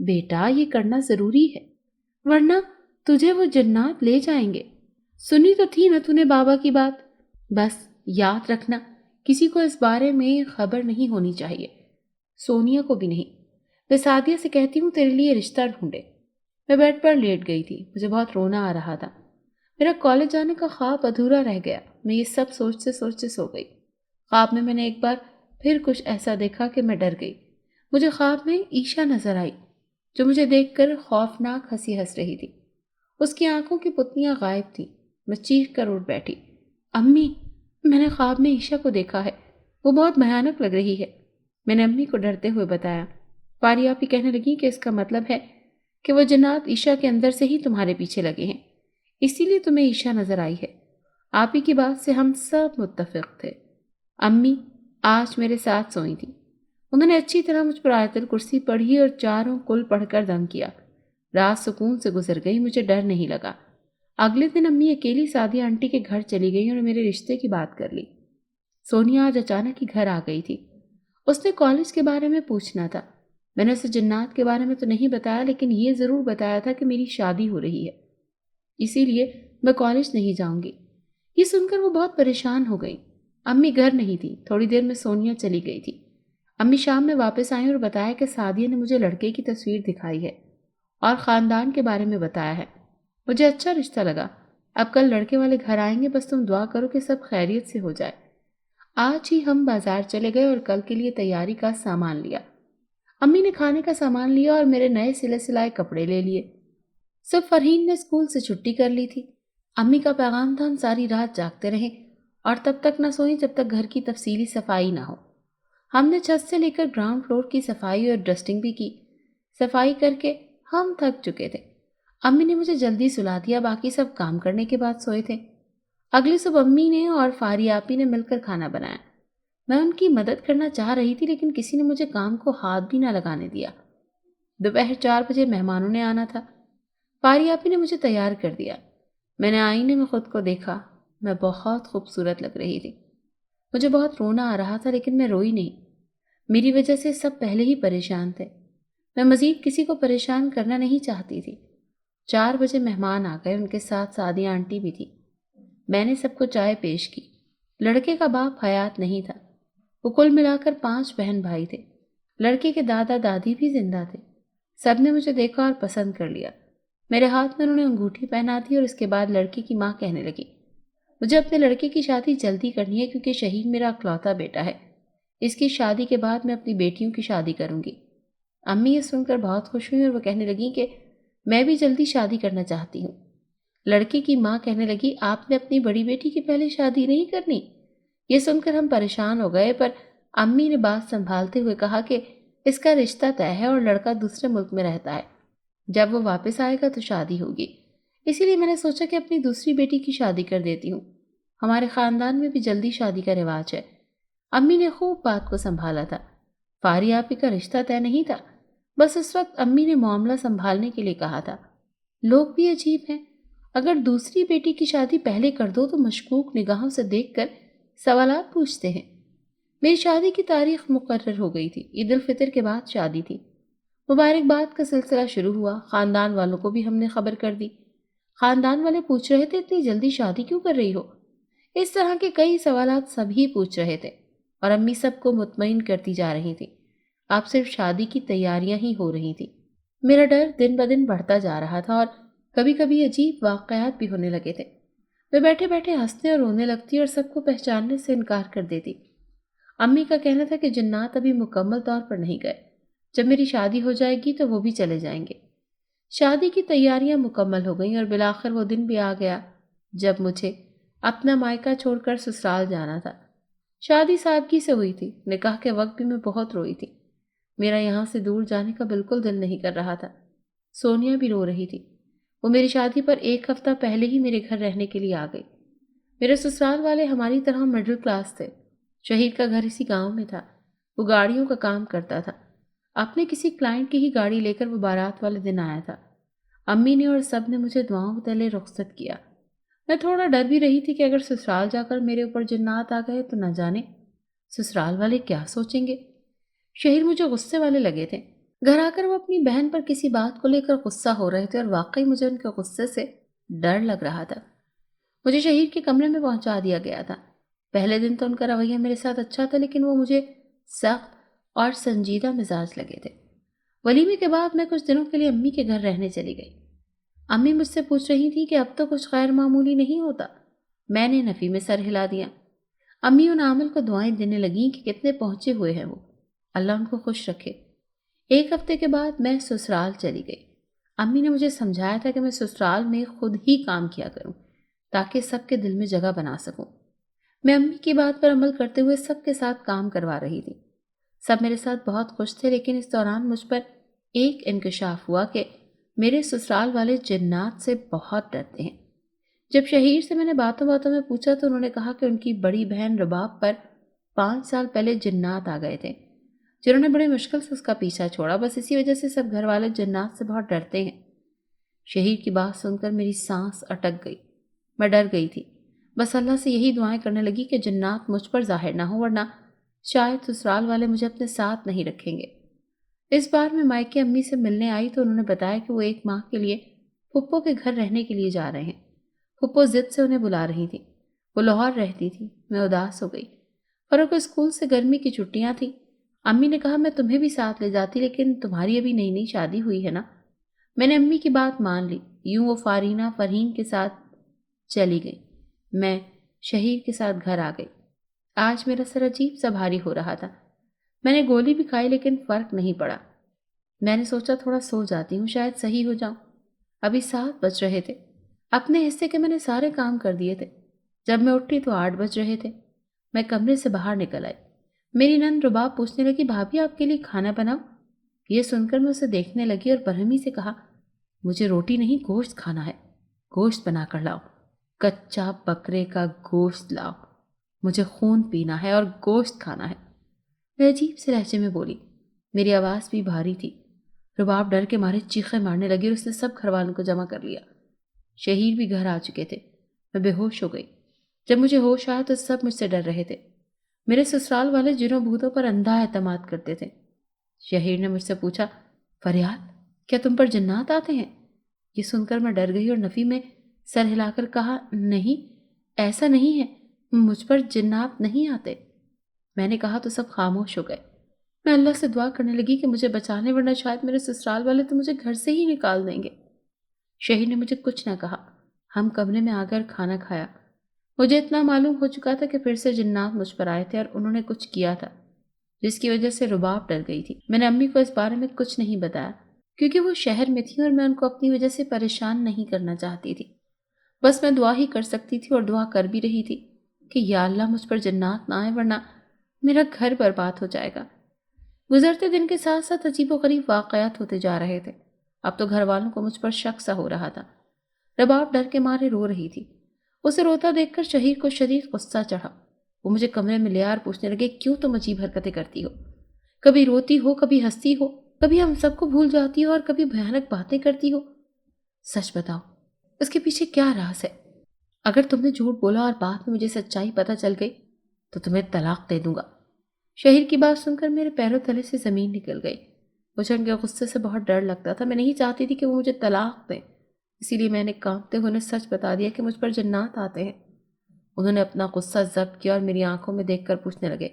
بیٹا یہ کرنا ضروری ہے، ورنہ تجھے وہ جنات لے جائیں گے۔ سنی تو تھی نا تو نے بابا کی بات؟ بس یاد رکھنا، کسی کو اس بارے میں خبر نہیں ہونی چاہیے، سونیا کو بھی نہیں۔ میں سعدیہ سے کہتی ہوں تیرے لیے رشتہ ڈھونڈے۔ میں بیڈ پر لیٹ گئی تھی، مجھے بہت رونا آ رہا تھا۔ میرا کالج جانے کا خواب ادھورا رہ گیا۔ میں یہ سب سوچتے سوچتے سو گئی۔ خواب میں نے ایک بار پھر کچھ ایسا دیکھا کہ میں ڈر گئی۔ مجھے خواب میں عیشا نظر آئی جو مجھے دیکھ کر خوفناک ہنسی ہنس رہی تھی۔ اس کی آنکھوں کی پتلیاں غائب تھیں۔ میں چیخ کر اٹھ بیٹھی، امی، میں نے خواب میں عیشا کو دیکھا ہے، وہ بہت بھیانک لگ رہی ہے۔ میں نے امی کو ڈرتے ہوئے بتایا۔ پاری آپی کہنے لگی کہ اس کا مطلب ہے کہ وہ جنات عیشا کے اندر سے ہی تمہارے پیچھے لگے ہیں، اسی لیے تمہیں عیشا نظر آئی ہے۔ آپی کی بات سے ہم سب متفق تھے۔ امی آج میرے ساتھ سوئی تھی۔ انہوں نے اچھی طرح مجھ پر آیت الکرسی پڑھی اور چاروں کل پڑھ کر دم کیا۔ رات سکون سے گزر گئی، مجھے ڈر نہیں لگا۔ اگلے دن امی اکیلی سعدیہ آنٹی کے گھر چلی گئی اور میرے رشتے کی بات کر لی۔ سونیا آج اچانک ہی گھر آ گئی تھی۔ اس نے کالج کے بارے میں پوچھنا تھا۔ میں نے اسے جنات کے بارے میں تو نہیں بتایا، لیکن یہ ضرور بتایا تھا کہ میری شادی ہو رہی ہے، اسی لیے میں کالج نہیں جاؤں گی۔ یہ سن کر وہ بہت پریشان ہو گئی۔ امی گھر نہیں تھی۔ تھوڑی دیر میں سونیا چلی گئی تھی۔ امی شام میں واپس آئیں اور بتایا کہ سعدیہ نے مجھے لڑکے کی تصویر دکھائی ہے اور خاندان کے بارے میں بتایا ہے۔ مجھے اچھا رشتہ لگا۔ اب کل لڑکے والے گھر آئیں گے، بس تم دعا کرو کہ سب خیریت سے ہو جائے۔ آج ہی ہم بازار چلے گئے اور کل کے لیے تیاری کا سامان لیا۔ امی نے کھانے کا سامان لیا اور میرے نئے سلے سلائے کپڑے لے لیے۔ سب فرحین نے اسکول سے چھٹی کر لی تھی۔ امی کا پیغام تھا ہم ساری رات جاگتے رہیں اور تب تک نہ سوئیں جب تک گھر کی تفصیلی صفائی نہ ہو۔ ہم نے چھت سے لے کر گراؤنڈ فلور کی صفائی اور ڈسٹنگ بھی کی۔ صفائی کر کے ہم تھک چکے تھے۔ امی نے مجھے جلدی سلا دیا، باقی سب کام کرنے کے بعد سوئے تھے۔ اگلی صبح امی نے اور فاری آپی نے مل کر کھانا بنایا۔ میں ان کی مدد کرنا چاہ رہی تھی، لیکن کسی نے مجھے کام کو ہاتھ بھی نہ لگانے دیا۔ دوپہر 4 بجے مہمانوں نے آنا تھا۔ پاری آپی نے مجھے تیار کر دیا۔ میں نے آئینے میں خود کو دیکھا، میں بہت خوبصورت لگ رہی تھی۔ مجھے بہت رونا آ رہا تھا لیکن میں روئی نہیں۔ میری وجہ سے سب پہلے ہی پریشان تھے، میں مزید کسی کو پریشان کرنا نہیں چاہتی تھی۔ 4 بجے مہمان آ گئے، ان کے ساتھ سعدیہ آنٹی بھی تھی۔ میں نے سب کو چائے پیش کی۔ لڑکے کا باپ حیات نہیں تھا۔ وہ کل ملا کر 5 بہن بھائی تھے۔ لڑکے کے دادا دادی بھی زندہ تھے۔ سب نے مجھے دیکھا اور پسند کر لیا۔ میرے ہاتھ میں انہوں نے انگوٹھی پہنا دی اور اس کے بعد لڑکی کی ماں کہنے لگی، مجھے اپنے لڑکے کی شادی جلدی کرنی ہے کیونکہ شہید میرا اکلوتا بیٹا ہے۔ اس کی شادی کے بعد میں اپنی بیٹیوں کی شادی کروں گی۔ امی یہ سن کر بہت خوش ہوئی اور وہ کہنے لگیں کہ میں بھی جلدی شادی کرنا چاہتی ہوں۔ لڑکی کی ماں کہنے لگی، آپ نے اپنی بڑی بیٹی کی پہلے شادی نہیں کرنی؟ یہ سن کر ہم پریشان ہو گئے، پر امی نے بات سنبھالتے ہوئے کہا کہ اس کا رشتہ طے ہے اور لڑکا دوسرے ملک میں رہتا ہے، جب وہ واپس آئے گا تو شادی ہوگی، اسی لیے میں نے سوچا کہ اپنی دوسری بیٹی کی شادی کر دیتی ہوں۔ ہمارے خاندان میں بھی جلدی شادی کا رواج ہے۔ امی نے خوب بات کو سنبھالا تھا۔ فاری آپی کا رشتہ طے نہیں تھا، بس اس وقت امی نے معاملہ سنبھالنے کے لیے کہا تھا۔ لوگ بھی عجیب ہیں، اگر دوسری بیٹی کی شادی پہلے کر دو تو مشکوک نگاہوں سے دیکھ کر سوالات پوچھتے ہیں۔ میری شادی کی تاریخ مقرر ہو گئی تھی۔ عید الفطر کے بعد شادی تھی۔ مبارکباد کا سلسلہ شروع ہوا۔ خاندان والوں کو بھی ہم نے خبر کر دی۔ خاندان والے پوچھ رہے تھے، اتنی جلدی شادی کیوں کر رہی ہو؟ اس طرح کے کئی سوالات سبھی پوچھ رہے تھے اور امی سب کو مطمئن کرتی جا رہی تھی۔ اب صرف شادی کی تیاریاں ہی ہو رہی تھیں۔ میرا ڈر دن بدن بڑھتا جا رہا تھا اور کبھی کبھی عجیب واقعات بھی ہونے لگے تھے۔ میں بیٹھے بیٹھے ہنسنے اور رونے لگتی اور سب کو پہچاننے سے انکار کر دیتی۔ امی کا کہنا تھا کہ جنات ابھی مکمل طور پر نہیں گئے، جب میری شادی ہو جائے گی تو وہ بھی چلے جائیں گے۔ شادی کی تیاریاں مکمل ہو گئیں اور بالآخر وہ دن بھی آ گیا جب مجھے اپنا مائکہ چھوڑ کر سسرال جانا تھا۔ شادی سادگی سے ہوئی تھی۔ نکاح کے وقت بھی میں بہت روئی تھی۔ میرا یہاں سے دور جانے کا بالکل دل نہیں کر رہا تھا۔ سونیا بھی رو رہی تھی۔ وہ میری شادی پر 1 ہفتہ پہلے ہی میرے گھر رہنے کے لیے آ گئی۔ میرے سسرال والے ہماری طرح مڈل کلاس تھے۔ شہید کا گھر اسی گاؤں میں تھا۔ وہ گاڑیوں کا کام کرتا تھا۔ اپنے کسی کلائنٹ کی ہی گاڑی لے کر وہ بارات والے دن آیا تھا۔ امی نے اور سب نے مجھے دعاؤں تلے رخصت کیا۔ میں تھوڑا ڈر بھی رہی تھی کہ اگر سسرال جا کر میرے اوپر جنات آ گئے تو نہ جانے سسرال والے کیا سوچیں گے۔ شہید مجھے غصے والے لگے تھے۔ گھر آ کر وہ اپنی بہن پر کسی بات کو لے کر غصہ ہو رہے تھے اور واقعی مجھے ان کے غصے سے ڈر لگ رہا تھا۔ مجھے شہید کے کمرے میں پہنچا دیا گیا تھا۔ پہلے دن تو ان کا رویہ میرے ساتھ اچھا تھا لیکن وہ مجھے سخت اور سنجیدہ مزاج لگے تھے۔ ولیمے کے بعد میں کچھ دنوں کے لیے امی کے گھر رہنے چلی گئی۔ امی مجھ سے پوچھ رہی تھی کہ اب تو کچھ غیر معمولی نہیں ہوتا۔ میں نے نفی میں سر ہلا دیا۔ امی ان عامل کو دعائیں دینے لگیں کہ کتنے پہنچے ہوئے ہیں وہ، اللہ ان کو خوش رکھے۔ 1 ہفتے کے بعد میں سسرال چلی گئی۔ امی نے مجھے سمجھایا تھا کہ میں سسرال میں خود ہی کام کیا کروں تاکہ سب کے دل میں جگہ بنا سکوں۔ میں امی کی بات پر عمل کرتے ہوئے سب کے ساتھ کام کروا رہی تھی۔ سب میرے ساتھ بہت خوش تھے لیکن اس دوران مجھ پر ایک انکشاف ہوا کہ میرے سسرال والے جنات سے بہت ڈرتے ہیں۔ جب شہیر سے میں نے باتوں باتوں میں پوچھا تو انہوں نے کہا کہ ان کی بڑی بہن رباب پر 5 سال پہلے جنات آ گئے تھے جنہوں نے بڑے مشکل سے اس کا پیچھا چھوڑا، بس اسی وجہ سے سب گھر والے جنات سے بہت ڈرتے ہیں۔ شہیر کی بات سن کر میری سانس اٹک گئی۔ میں ڈر گئی تھی، بس اللہ سے یہی دعائیں کرنے لگی کہ جنات مجھ پر ظاہر نہ ہو ورنہ شاید سسرال والے مجھے اپنے ساتھ نہیں رکھیں گے۔ اس بار میں مائکے امی سے ملنے آئی تو انہوں نے بتایا کہ وہ 1 ماہ کے لیے پھپھو کے گھر رہنے کے لیے جا رہے ہیں۔ پھپھو ضد سے انہیں بلا رہی تھی۔ وہ لاہور رہتی تھی۔ میں اداس ہو گئی۔ فرو کو اسکول سے گرمی کی چھٹیاں تھیں۔ امی نے کہا میں تمہیں بھی ساتھ لے جاتی لیکن تمہاری ابھی نئی نئی شادی ہوئی ہے نا۔ میں نے امی کی بات مان لی۔ یوں وہ فارینہ فرحین کے ساتھ چلی گئی۔ میں شہیر کے ساتھ گھر آ گئی۔ آج میرا سر عجیب سا بھاری ہو رہا تھا۔ میں نے گولی بھی کھائی لیکن فرق نہیں پڑا۔ میں نے سوچا تھوڑا سو جاتی ہوں، شاید صحیح ہو جاؤں۔ ابھی 7 بج رہے تھے۔ اپنے حصے کے میں نے سارے کام کر دیے تھے۔ جب میں اٹھی تو 8 بج رہے تھے۔ میں کمرے سے باہر نکل آئی۔ میری نند رباب پوچھنے لگی، بھابھی آپ کے لیے کھانا بناؤ؟ یہ سن کر میں اسے دیکھنے لگی اور برہمی سے کہا، مجھے روٹی نہیں گوشت کھانا ہے، گوشت بنا کر لاؤ، کچا بکرے کا گوشت لاؤ، مجھے خون پینا ہے اور گوشت کھانا ہے۔ میں عجیب سے لہجے میں بولی۔ میری آواز بھی بھاری تھی۔ رباب ڈر کے مارے چیخیں مارنے لگی اور اس نے سب گھر والوں کو جمع کر لیا۔ شہیر بھی گھر آ چکے تھے۔ میں بے ہوش ہو گئی۔ جب مجھے ہوش آیا تو سب مجھ سے ڈر رہے تھے۔ میرے سسرال والے جنوں بھوتوں پر اندھا اعتماد کرتے تھے۔ شہیر نے مجھ سے پوچھا، فریاد، کیا تم پر جنات آتے ہیں؟ یہ سن کر میں ڈر گئی اور نفی میں سر ہلا کر کہا، نہیں، ایسا نہیں ہے، مجھ پر جنات نہیں آتے۔ میں نے کہا تو سب خاموش ہو گئے۔ میں اللہ سے دعا کرنے لگی کہ مجھے بچانے، ورنہ شاید میرے سسرال والے تو مجھے گھر سے ہی نکال دیں گے۔ شہیر نے مجھے کچھ نہ کہا۔ ہم کمرے میں آ کر کھانا کھایا۔ مجھے اتنا معلوم ہو چکا تھا کہ پھر سے جنات مجھ پر آئے تھے اور انہوں نے کچھ کیا تھا جس کی وجہ سے رباب ڈر گئی تھی۔ میں نے امی کو اس بارے میں کچھ نہیں بتایا کیونکہ وہ شہر میں تھی اور میں ان کو اپنی وجہ سے پریشان نہیں کرنا چاہتی تھی۔ بس میں دعا ہی کر سکتی تھی اور دعا کر بھی رہی تھی کہ یا اللہ مجھ پر جنات نہ آئے ورنہ میرا گھر برباد ہو جائے گا۔ گزرتے دن کے ساتھ ساتھ عجیب و غریب واقعات ہوتے جا رہے تھے۔ اب تو گھر والوں کو مجھ پر شک سا ہو رہا تھا۔ رباب ڈر کے مارے رو رہی تھی۔ اسے روتا دیکھ کر شہیر کو شدید غصہ چڑھا۔ وہ مجھے کمرے میں لے آ اور پوچھنے لگے، کیوں تم عجیب حرکتیں کرتی ہو؟ کبھی روتی ہو، کبھی ہنستی ہو، کبھی ہم سب کو بھول جاتی ہو اور کبھی بھیانک باتیں کرتی ہو۔ سچ بتاؤ، اس کے پیچھے کیا راز ہے؟ اگر تم نے جھوٹ بولا اور بعد میں مجھے سچائی پتہ چل گئی تو تمہیں طلاق دے دوں گا۔ شہیر کی بات سن کر میرے پیروں تلے سے زمین نکل گئی۔ مجھے ان کے غصے سے بہت ڈر لگتا تھا۔ میں نہیں چاہتی تھی کہ وہ مجھے طلاق دیں، اسی لیے میں نے کانپتے ہوئے انہیں سچ بتا دیا کہ مجھ پر جنات آتے ہیں۔ انہوں نے اپنا غصہ ضبط کیا اور میری آنکھوں میں دیکھ کر پوچھنے لگے،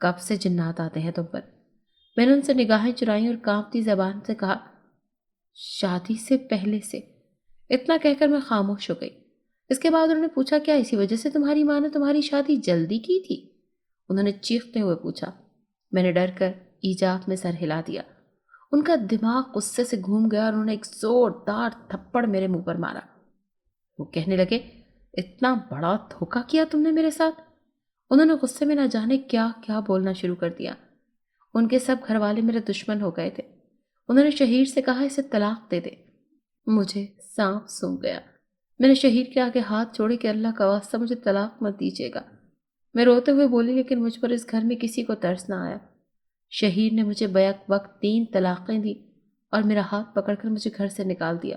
کب سے جنات آتے ہیں تم پر؟ میں نے ان سے نگاہیں چرائیں اور کانپتی زبان سے کہا، شادی سے پہلے سے۔ اتنا کہہ کر میں خاموش ہو گئی۔ اس کے بعد انہوں نے پوچھا، کیا اسی وجہ سے تمہاری ماں نے تمہاری شادی جلدی کی تھی؟ انہوں نے چیختے ہوئے پوچھا۔ میں نے ڈر کر ایجاب میں سر ہلا دیا۔ ان کا دماغ غصے سے گھوم گیا اور انہوں نے ایک زوردار تھپڑ میرے منہ پر مارا۔ وہ کہنے لگے، اتنا بڑا دھوکا کیا تم نے میرے ساتھ؟ انہوں نے غصے میں نہ جانے کیا کیا بولنا شروع کر دیا۔ ان کے سب گھر والے میرے دشمن ہو گئے تھے۔ انہوں نے شہیر سے کہا، اسے طلاق دے دے۔ مجھے سانپ سونگھ گیا۔ میں نے شہیر کے آگے ہاتھ جوڑے کہ اللہ کا واسطہ مجھے طلاق مت دیجیے گا۔ میں روتے ہوئے بولی، لیکن مجھ پر اس گھر میں کسی کو ترس نہ آیا۔ شہیر نے مجھے بیک وقت 3 طلاقیں دی اور میرا ہاتھ پکڑ کر مجھے گھر سے نکال دیا۔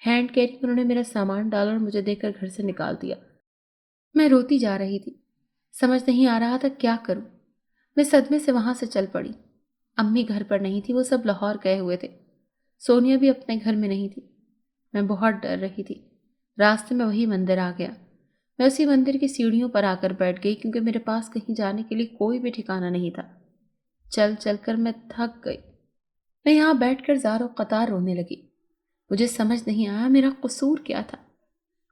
ہینڈ کیری میں انہوں نے میرا سامان ڈالا اور مجھے دے کر گھر سے نکال دیا۔ میں روتی جا رہی تھی، سمجھ نہیں آ رہا تھا کیا کروں۔ میں صدمے سے وہاں سے چل پڑی۔ امی گھر پر نہیں تھی، وہ سب لاہور گئے ہوئے تھے۔ سونیا بھی اپنے گھر میں نہیں تھی۔ میں بہت ڈر رہی تھی۔ راستے میں وہی مندر آ گیا۔ میں اسی مندر کی سیڑھیوں پر آ کر بیٹھ گئی کیونکہ میرے پاس کہیں جانے کے لیے کوئی بھی ٹھکانہ نہیں تھا۔ چل چل کر میں تھک گئی۔ میں یہاں بیٹھ کر زار و قطار رونے لگی۔ مجھے سمجھ نہیں آیا میرا قصور کیا تھا۔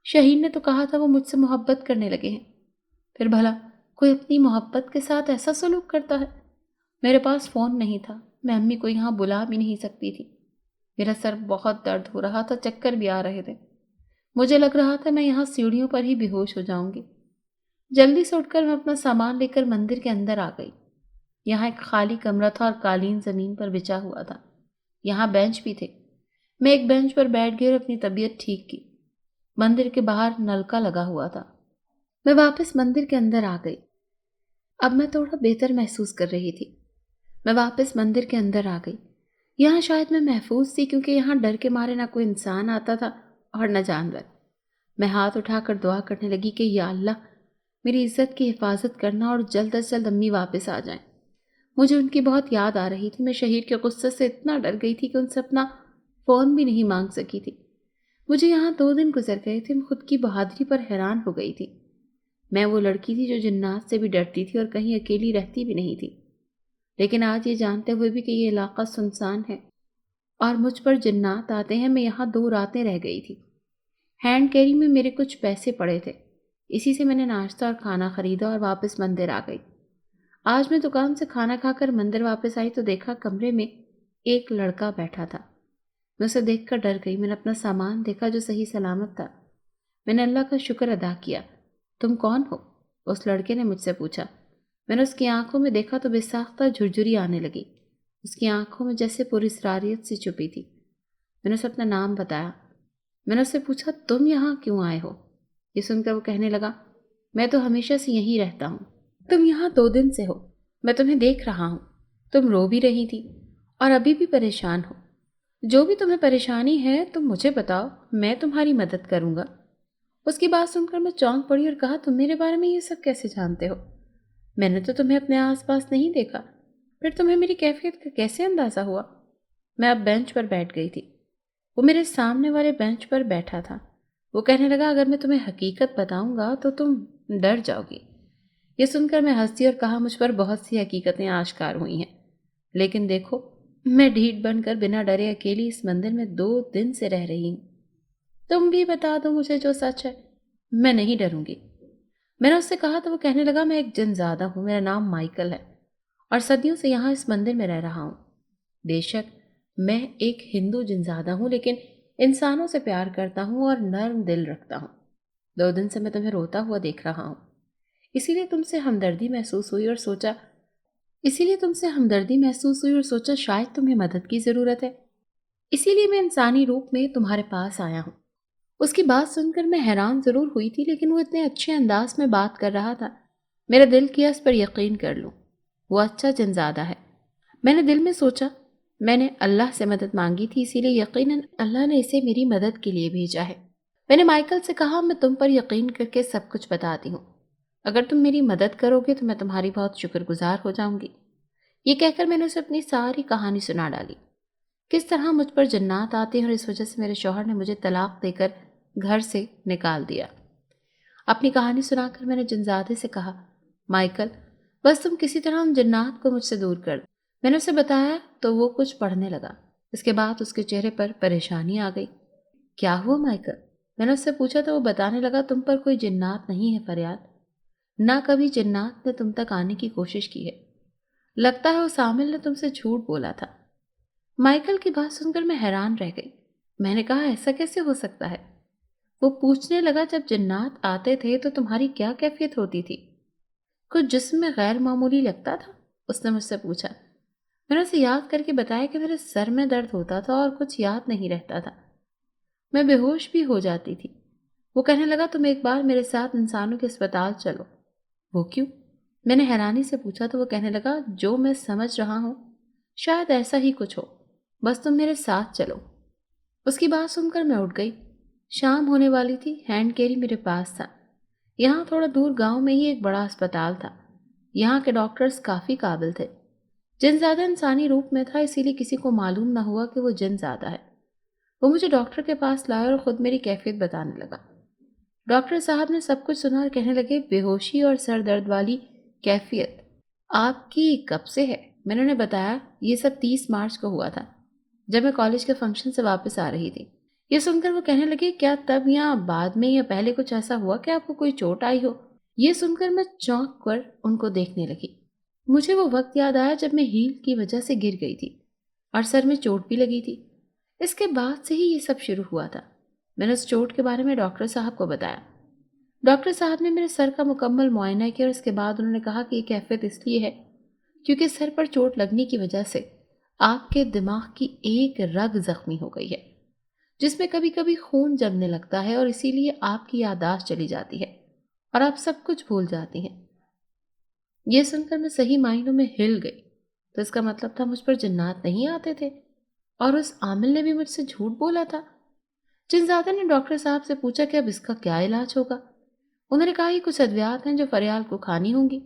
شہیر نے تو کہا تھا وہ مجھ سے محبت کرنے لگے ہیں، پھر بھلا کوئی اپنی محبت کے ساتھ ایسا سلوک کرتا ہے؟ میرے پاس فون نہیں تھا، میں امی کو یہاں بلا بھی نہیں سکتی تھی۔ میرا سر بہت درد ہو رہا تھا، چکر بھی آ رہے تھے۔ مجھے لگ رہا تھا میں یہاں سیڑھیوں پر ہی بے ہوش ہو جاؤں گی۔ جلدی سے اٹھ کر میں اپنا سامان لے کر مندر کے اندر آ گئی۔ یہاں ایک خالی کمرہ تھا اور قالین زمین پر بچھا ہوا تھا۔ یہاں بینچ بھی تھے۔ میں ایک بینچ پر بیٹھ گئی اور اپنی طبیعت ٹھیک کی۔ مندر کے باہر نلکا لگا ہوا تھا۔ میں واپس مندر کے اندر آ گئی۔ اب میں تھوڑا بہتر محسوس کر رہی تھی۔ میں واپس مندر کے اندر آ گئی۔ یہاں شاید میں محفوظ تھی کیونکہ یہاں ڈر کے مارے نہ کوئی انسان آتا تھا اور نہ جانور۔ میں ہاتھ اٹھا کر دعا کرنے لگی کہ یا اللہ میری عزت کی حفاظت کرنا اور جلد از جلد امی واپس آ جائیں۔ مجھے ان کی بہت یاد آ رہی تھی۔ میں شہیر کے غصے سے اتنا ڈر گئی تھی کہ ان سے اپنا فون بھی نہیں مانگ سکی تھی۔ مجھے یہاں 2 دن گزر گئے تھے۔ میں خود کی بہادری پر حیران ہو گئی تھی۔ میں وہ لڑکی تھی جو جنات سے بھی ڈرتی تھی اور کہیں اکیلی رہتی بھی نہیں تھی، لیکن آج یہ جانتے ہوئے بھی کہ یہ علاقہ سنسان ہے اور مجھ پر جنات آتے ہیں، میں یہاں 2 راتیں رہ گئی تھی۔ ہینڈ کیری میں میرے کچھ پیسے پڑے تھے، اسی سے میں نے ناشتہ اور کھانا خریدا اور واپس مندر آ گئی۔ آج میں دکان سے کھانا کھا کر مندر واپس آئی تو دیکھا کمرے میں ایک لڑکا بیٹھا تھا۔ میں اسے دیکھ کر ڈر گئی۔ میں نے اپنا سامان دیکھا جو صحیح سلامت تھا۔ میں نے اللہ کا شکر ادا کیا۔ تم کون ہو؟ اس لڑکے نے مجھ سے پوچھا۔ میں نے اس کی آنکھوں میں دیکھا تو بے ساختہ جھرجھری آنے لگی۔ اس کی آنکھوں میں جیسے پراسراریت سی چھپی تھی۔ میں نے اسے اپنا نام بتایا۔ میں نے اس سے پوچھا، تم یہاں کیوں آئے ہو؟ یہ سن کر وہ کہنے لگا، میں تو ہمیشہ سے یہیں رہتا ہوں۔ تم یہاں 2 دن سے ہو، میں تمہیں دیکھ رہا ہوں۔ تم رو بھی رہی تھی اور ابھی بھی پریشان ہو۔ جو بھی تمہیں پریشانی ہے تم مجھے بتاؤ، میں تمہاری مدد کروں گا۔ اس کی بات سن کر میں چونک پڑی اور کہا، تم میرے بارے میں یہ سب کیسے جانتے ہو؟ میں نے تو تمہیں اپنے آس پاس نہیں دیکھا، پھر تمہیں میری کیفیت کا کیسے اندازہ ہوا؟ میں اب بینچ پر بیٹھ گئی تھی۔ وہ میرے سامنے والے بینچ پر بیٹھا تھا۔ وہ کہنے لگا، اگر میں تمہیں حقیقت بتاؤں گا تو تم ڈر جاؤ گی۔ یہ سن کر میں ہنسی اور کہا، مجھ پر بہت سی حقیقتیں آشکار ہوئی ہیں، لیکن دیکھو میں ڈھیٹ بن کر بنا ڈرے اکیلی اس مندر میں 2 دن سے رہ رہی ہوں۔ تم بھی بتا دو مجھے جو سچ ہے۔ میں نہیں ڈروں گی، میں نے اس سے کہا تو وہ کہنے لگا، میں ایک جن زادہ ہوں، میرا نام مائیکل ہے اور صدیوں سے یہاں اس مندر میں رہ رہا ہوں۔ بے شک میں ایک ہندو جن زادہ ہوں، لیکن انسانوں سے پیار کرتا ہوں اور نرم دل رکھتا ہوں۔ 2 دن سے میں تمہیں روتا ہوا دیکھ رہا ہوں، اسی لیے تم سے ہمدردی محسوس ہوئی اور سوچا شاید تمہیں مدد کی ضرورت ہے، اسی لیے میں انسانی روپ میں تمہارے پاس آیا ہوں۔ اس کی بات سن کر میں حیران ضرور ہوئی تھی، لیکن وہ اتنے اچھے انداز میں بات کر رہا تھا، میرا دل کیا اس پر یقین کر لوں، وہ اچھا جنزادہ ہے۔ میں نے دل میں سوچا، میں نے اللہ سے مدد مانگی تھی، اسی لیے یقیناً اللہ نے اسے میری مدد کے لیے بھیجا ہے۔ میں نے مائیکل سے کہا، میں تم پر یقین کر کے سب کچھ بتاتی ہوں، اگر تم میری مدد کرو گے تو میں تمہاری بہت شکر گزار ہو جاؤں گی۔ یہ کہہ کر میں نے اسے اپنی ساری کہانی سنا ڈالی، کس طرح مجھ پر جنات آتے ہیں اور اس وجہ سے میرے شوہر نے مجھے طلاق دے کر گھر سے نکال دیا۔ اپنی کہانی سنا کر میں نے جنزادے سے کہا، مائیکل بس تم کسی طرح ان جنات کو مجھ سے دور کر دو۔ میں نے اسے بتایا تو وہ کچھ پڑھنے لگا، اس کے بعد اس کے چہرے پر پریشانی آ گئی۔ کیا ہوا مائیکل؟ میں نے اس سے پوچھا تو وہ بتانے لگا، تم پر کوئی جنات نہیں ہے فریاد، نہ کبھی جنات نے تم تک آنے کی کوشش کی ہے، لگتا ہے اس عامل نے تم سے جھوٹ بولا تھا۔ مائیکل کی بات سن کر میں حیران رہ گئی۔ میں نے کہا، ایسا کیسے ہو سکتا ہے؟ وہ پوچھنے لگا، جب جنات آتے تھے تو تمہاری کیا کیفیت ہوتی تھی؟ کچھ جسم میں غیر معمولی لگتا تھا؟ اس نے مجھ سے پوچھا۔ میں نے اسے یاد کر کے بتایا کہ میرے سر میں درد ہوتا تھا اور کچھ یاد نہیں رہتا تھا، میں بے ہوش بھی ہو جاتی تھی۔ وہ کہنے لگا، تم ایک بار میرے ساتھ انسانوں کے اسپتال چلو۔ وہ کیوں؟ میں نے حیرانی سے پوچھا تو وہ کہنے لگا، جو میں سمجھ رہا ہوں شاید ایسا ہی کچھ ہو، بس تم میرے ساتھ چلو۔ اس کی بات سن کر میں اٹھ گئی۔ شام ہونے والی تھی، ہینڈ کیری میرے پاس تھا۔ یہاں تھوڑا دور گاؤں میں ہی ایک بڑا اسپتال تھا، یہاں کے ڈاکٹرز کافی قابل تھے۔ جن زیادہ انسانی روپ میں تھا، اسی لیے کسی کو معلوم نہ ہوا کہ وہ جن زیادہ ہے۔ وہ مجھے ڈاکٹر کے پاس لایا اور خود میری کیفیت بتانے لگا۔ ڈاکٹر صاحب نے سب کچھ سنا اور کہنے لگے، بے ہوشی اور سر درد والی کیفیت آپ کی کب سے ہے؟ میں نے انہیں بتایا، یہ سب 30 مارچ کو ہوا تھا، جب میں کالج کے فنکشن سے واپس آ رہی تھی۔ یہ سن کر وہ کہنے لگے، کیا تب یا بعد میں یا پہلے کچھ ایسا ہوا کہ آپ کو کوئی چوٹ آئی ہو؟ یہ سن کر میں چونک کر ان کو دیکھنے لگی۔ مجھے وہ وقت یاد آیا جب میں ہیل کی وجہ سے گر گئی تھی اور سر میں چوٹ بھی لگی تھی۔ اس کے بعد سے ہی یہ سب شروع ہوا تھا۔ میں نے اس چوٹ کے بارے میں ڈاکٹر صاحب کو بتایا۔ ڈاکٹر صاحب نے میرے سر کا مکمل معائنہ کیا اور اس کے بعد انہوں نے کہا کہ یہ کیفیت اس لیے ہے کیونکہ سر پر چوٹ لگنے کی وجہ سے آپ کے دماغ کی ایک رگ زخمی ہو گئی ہے، جس میں کبھی کبھی خون جمنے لگتا ہے اور اسی لیے آپ کی یادداشت چلی جاتی ہے اور آپ سب کچھ بھول جاتی ہیں۔ یہ سن کر میں صحیح معنوں میں ہل گئی۔ تو اس کا مطلب تھا مجھ پر جنات نہیں آتے تھے اور اس عامل نے بھی مجھ سے جھوٹ بولا تھا۔ جنزادہ نے ڈاکٹر صاحب سے پوچھا کہ اب اس کا کیا علاج ہوگا؟ انہوں نے کہا، یہ کچھ ادویات ہیں جو فریال کو کھانی ہوں گی،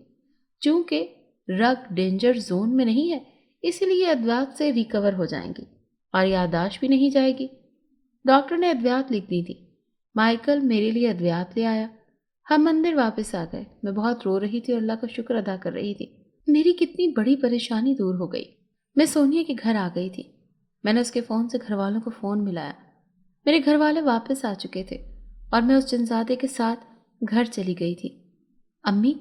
چونکہ رگ ڈینجر زون میں نہیں ہے، اسی لیے یہ ادویات سے ریکور ہو جائیں گی اور یادداشت بھی نہیں جائے گی۔ ڈاکٹر نے ادویات لکھ دی تھی۔ مائیکل میرے لیے ادویات لے آیا۔ ہم مندر واپس آ گئے۔ میں بہت رو رہی تھی اور اللہ کا شکر ادا کر رہی تھی، میری کتنی بڑی پریشانی دور ہو گئی۔ میں سونیا کے گھر آ گئی تھی۔ میں نے اس کے فون سے گھر والوں کو فون ملایا۔ میرے گھر والے واپس آ چکے تھے اور میں اس جنزادے کے ساتھ گھر چلی گئی تھی۔ امی،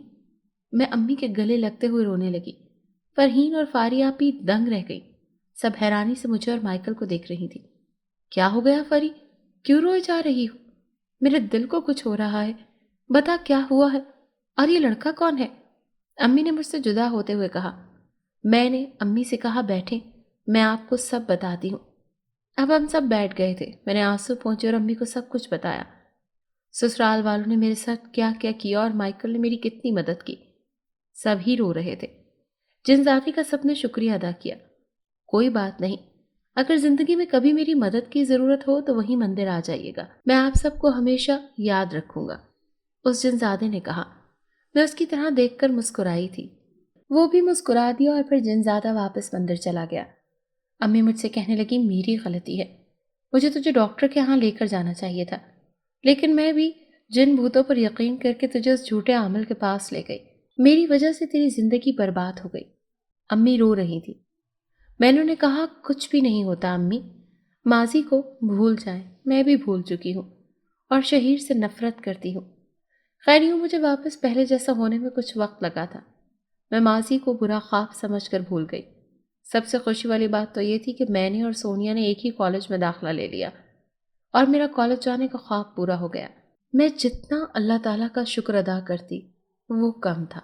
میں امی کے گلے لگتے ہوئے رونے لگی۔ فرحین اور فاری آپی دنگ رہ گئی، سب حیرانی سے مجھے اور مائیکل کو دیکھ رہی تھی۔ کیا ہو گیا فری؟ کیوں روئے جا رہی ہو؟ میرے دل کو کچھ ہو رہا ہے، بتا کیا ہوا ہے، اور یہ لڑکا کون ہے؟ امی نے مجھ سے جدا ہوتے ہوئے کہا۔ میں نے امی سے کہا، بیٹھیں، میں آپ کو سب بتاتی ہوں۔ اب ہم سب بیٹھ گئے تھے۔ میں نے آنسو پہنچے اور امی کو سب کچھ بتایا، سسرال والوں نے میرے ساتھ کیا کیا کیا اور مائیکل نے میری کتنی مدد کی۔ سب ہی رو رہے تھے۔ جنزادی کا سب نے شکریہ ادا کیا۔ کوئی بات نہیں، اگر زندگی میں کبھی میری مدد کی ضرورت ہو تو وہیں مندر آ جائیے گا، میں آپ سب کو ہمیشہ یاد رکھوں گا، اس جنزادے نے کہا۔ میں اس کی طرح دیکھ کر مسکرائی تھی۔ وہ بھی مسکرا دیا اور پھر جنزادہ واپس مندر چلا گیا۔ امی مجھ سے کہنے لگی میری غلطی ہے، مجھے تجھے ڈاکٹر کے ہاں لے کر جانا چاہیے تھا، لیکن میں بھی جن بھوتوں پر یقین کر کے تجھے اس جھوٹے عامل کے پاس لے گئی، میری وجہ سے تیری زندگی برباد ہو گئی۔ امی رو رہی تھی۔ میں نے انہیں کہا کچھ بھی نہیں ہوتا امی، ماضی کو بھول جائیں، میں بھی بھول چکی ہوں اور شہیر سے نفرت کرتی ہوں۔ خیر یوں مجھے واپس پہلے جیسا ہونے میں کچھ وقت لگا تھا، میں ماضی کو برا خواب سمجھ کر بھول گئی۔ سب سے خوشی والی بات تو یہ تھی کہ میں نے اور سونیا نے ایک ہی کالج میں داخلہ لے لیا اور میرا کالج جانے کا خواب پورا ہو گیا۔ میں جتنا اللہ تعالیٰ کا شکر ادا کرتی وہ کم تھا۔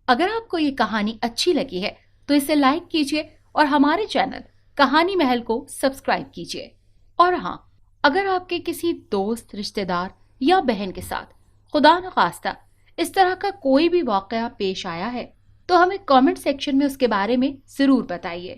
اگر آپ کو یہ کہانی اچھی لگی ہے تو اسے لائک کیجیے اور ہمارے چینل کہانی محل کو سبسکرائب کیجیے۔ اور ہاں، اگر آپ کے کسی دوست، رشتہ دار یا بہن کے ساتھ خدا نخواستہ اس طرح کا کوئی بھی واقعہ پیش آیا ہے تو ہمیں کامنٹ سیکشن میں اس کے بارے میں ضرور بتائیے۔